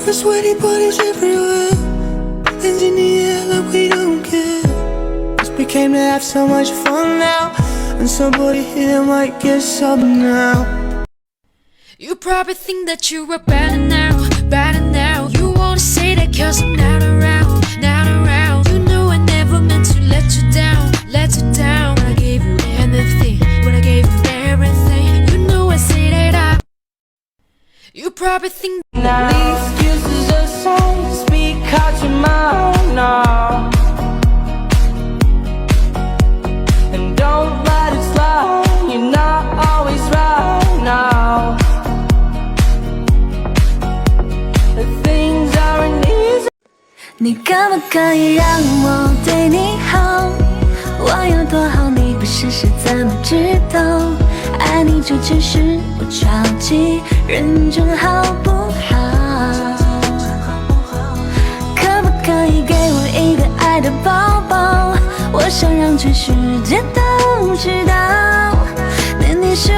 Our sweaty bodies everywhere, hands in the air like we don't care. Cause we came to have so much fun now, and somebody here might get some now. You probably think that you are better now, better now. You wanna say that cause I'm not around, not around. You know I never meant to let you down, let you down. When I gave you anything, when I gave you everything, you know I say that you probably think now the excuses are song to speak out your mind now. And don't let it slide, you're not always right now. The things aren't easy. 你可不可以让我对你好？我有多好，你不试试怎么知道？爱你就只是不着急，认真好不好？可不可以给我一个爱的抱抱？我想让全世界都知道。